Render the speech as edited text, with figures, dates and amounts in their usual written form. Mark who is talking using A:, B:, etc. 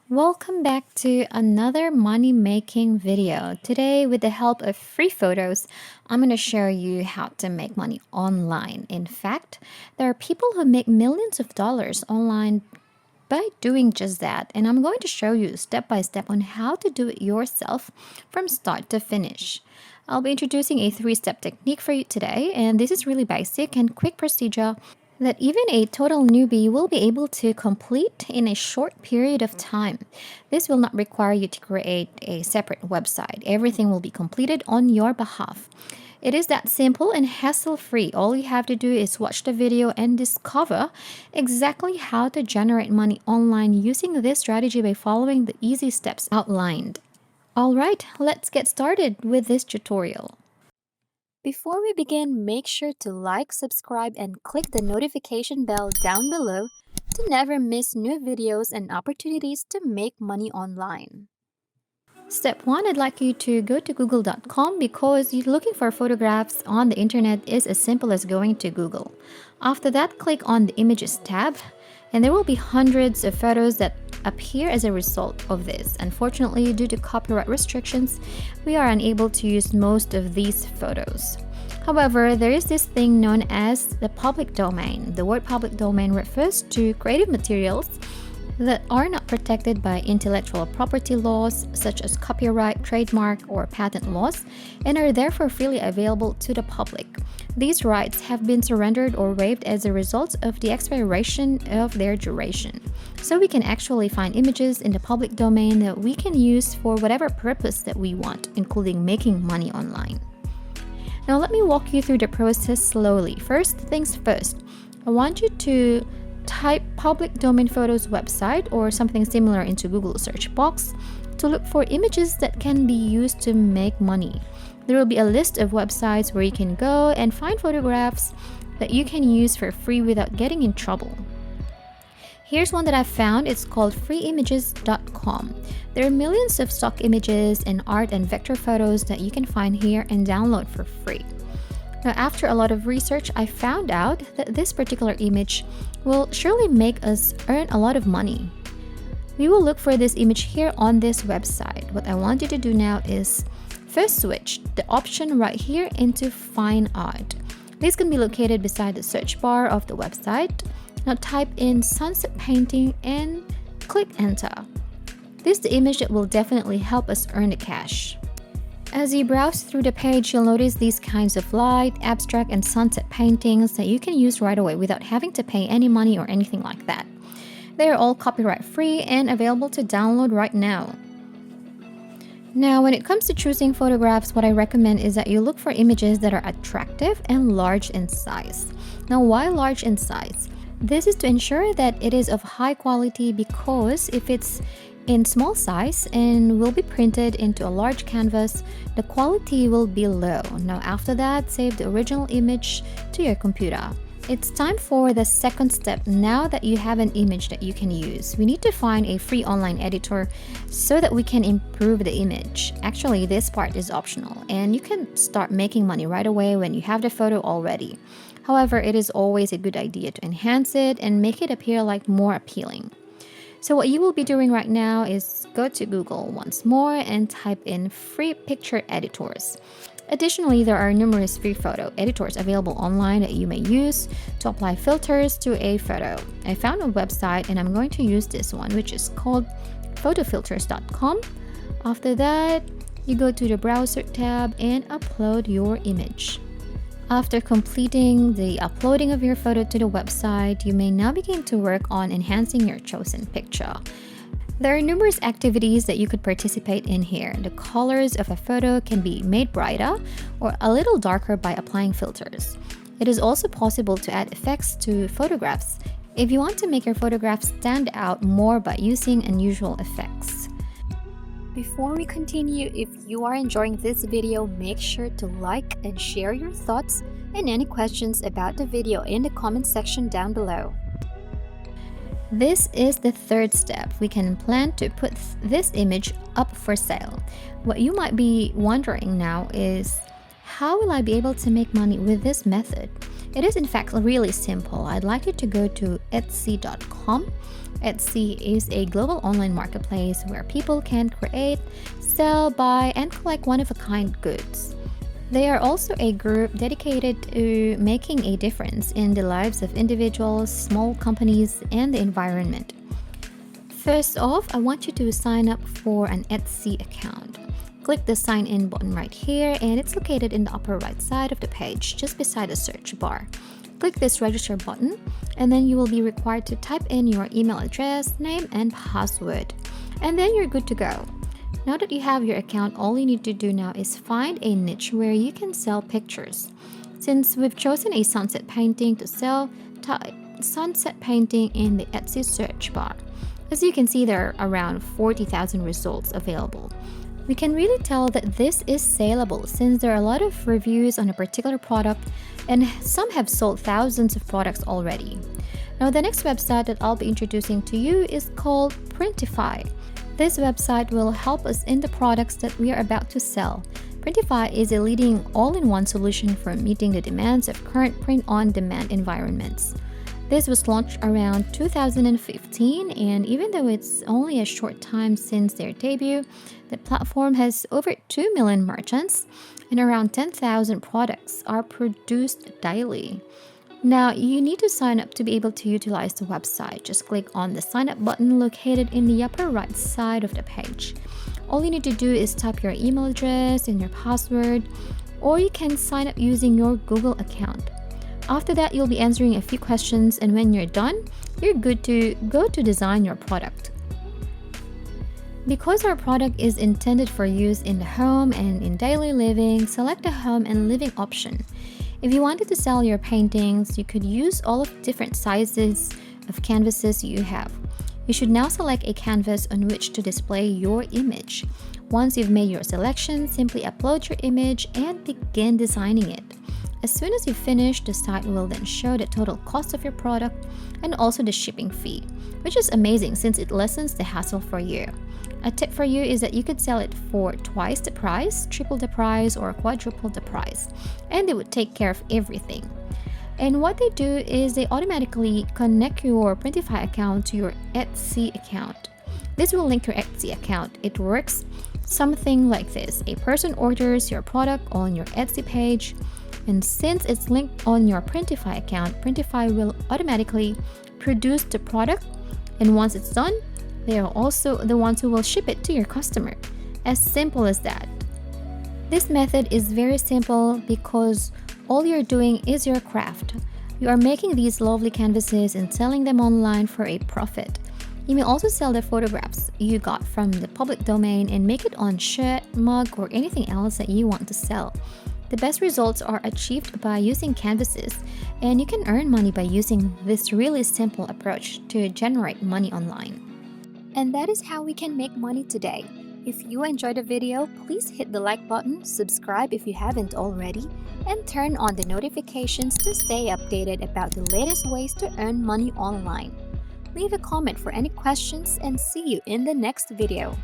A: Welcome back to another money making video. Today, with the help of free photos, I'm going to show you how to make money online. In fact, there are people who make millions of dollars online by doing just that, and I'm going to show you step by step on how to do it yourself from start to finish. I'll be introducing a three-step technique for you today, and this is really basic and quick procedure that even a total newbie will be able to complete in a short period of time. This will not require you to create a separate website. Everything will be completed on your behalf. It is that simple and hassle-free. All you have to do is watch the video and discover exactly how to generate money online using this strategy by following the easy steps outlined. Alright, let's get started with this tutorial. Before we begin, make sure to like, subscribe, and click the notification bell down below to never miss new videos and opportunities to make money online. Step 1, I'd like you to go to google.com because looking for photographs on the internet is as simple as going to Google. After that, click on the Images tab, and there will be hundreds of photos that appear as a result of this. Unfortunately, due to copyright restrictions, we are unable to use most of these photos. However, there is this thing known as the public domain. The word public domain refers to creative materials that are not protected by intellectual property laws such as copyright, trademark, or patent laws, and are therefore freely available to the public. These rights have been surrendered or waived as a result of the expiration of their duration. So we can actually find images in the public domain that we can use for whatever purpose that we want, including making money online. Now let me walk you through the process slowly. First things first, I want you to type public domain photos website or something similar into Google search box to look for images that can be used to make money. There will be a list of websites where you can go and find photographs that you can use for free without getting in trouble. Here's one that I found. It's called freeimages.com. There are millions of stock images and art and vector photos that you can find here and download for free. Now, after a lot of research, I found out that this particular image will surely make us earn a lot of money. We will look for this image here on this website. What I want you to do now is first switch the option right here into Find Art. This can be located beside the search bar of the website. Now type in sunset painting and click enter. This is the image that will definitely help us earn the cash. As you browse through the page, you'll notice these kinds of light, abstract, and sunset paintings that you can use right away without having to pay any money or anything like that. They are all copyright free and available to download right now. Now, when it comes to choosing photographs, what I recommend is that you look for images that are attractive and large in size. Now, why large in size? This is to ensure that it is of high quality, because if it's in small size and will be printed into a large canvas, the quality will be low. Now after that, save the original image to your computer. It's time for the second step. Now that you have an image that you can use, we need to find a free online editor so that we can improve the image. Actually, this part is optional and you can start making money right away when you have the photo already. However, it is always a good idea to enhance it and make it appear like more appealing. So what you will be doing right now is go to Google once more and type in free picture editors. Additionally, there are numerous free photo editors available online that you may use to apply filters to a photo. I found a website and I'm going to use this one, which is called photofilters.com. After that, you go to the browser tab and upload your image. After completing the uploading of your photo to the website, you may now begin to work on enhancing your chosen picture. There are numerous activities that you could participate in here. The colors of a photo can be made brighter or a little darker by applying filters. It is also possible to add effects to photographs if you want to make your photographs stand out more by using unusual effects. Before we continue, if you are enjoying this video, make sure to like and share your thoughts and any questions about the video in the comment section down below. This is the third step. We can plan to put this image up for sale. What you might be wondering now is, how will I be able to make money with this method? It is in fact really simple. I'd like you to go to Etsy.com. Etsy is a global online marketplace where people can create, sell, buy, and collect one-of-a-kind goods. They are also a group dedicated to making a difference in the lives of individuals, small companies, and the environment. First off, I want you to sign up for an Etsy account. Click the sign in button right here, and it's located in the upper right side of the page, just beside the search bar. Click this register button, and then you will be required to type in your email address, name, and password. And then you're good to go. Now that you have your account, all you need to do now is find a niche where you can sell pictures. Since we've chosen a sunset painting to sell, type sunset painting in the Etsy search bar. As you can see, there are around 40,000 results available. We can really tell that this is saleable since there are a lot of reviews on a particular product and some have sold thousands of products already. Now, the next website that I'll be introducing to you is called Printify. This website will help us in the products that we are about to sell. Printify is a leading all-in-one solution for meeting the demands of current print-on-demand environments. This was launched around 2015, and even though it's only a short time since their debut, the platform has over 2 million merchants and around 10,000 products are produced daily. Now, you need to sign up to be able to utilize the website. Just click on the sign up button located in the upper right side of the page. All you need to do is type your email address and your password, or you can sign up using your Google account. After that, you'll be answering a few questions, and when you're done, you're good to go to design your product. Because our product is intended for use in the home and in daily living, select the home and living option. If you wanted to sell your paintings, you could use all of the different sizes of canvases you have. You should now select a canvas on which to display your image. Once you've made your selection, simply upload your image and begin designing it. As soon as you finish, the site will then show the total cost of your product and also the shipping fee, which is amazing since it lessens the hassle for you. A tip for you is that you could sell it for twice the price, triple the price, or quadruple the price, and they would take care of everything. And what they do is they automatically connect your Printify account to your Etsy account. This will link your Etsy account. It works something like this. A person orders your product on your Etsy page, and since it's linked on your Printify account, Printify will automatically produce the product, and once it's done, they are also the ones who will ship it to your customer. As simple as that. This method is very simple because all you're doing is your craft. You are making these lovely canvases and selling them online for a profit. You may also sell the photographs you got from the public domain and make it on shirt, mug, or anything else that you want to sell. The best results are achieved by using canvases, and you can earn money by using this really simple approach to generate money online. And that is how we can make money today. If you enjoyed the video, please hit the like button, subscribe if you haven't already, and turn on the notifications to stay updated about the latest ways to earn money online. Leave a comment for any questions and see you in the next video.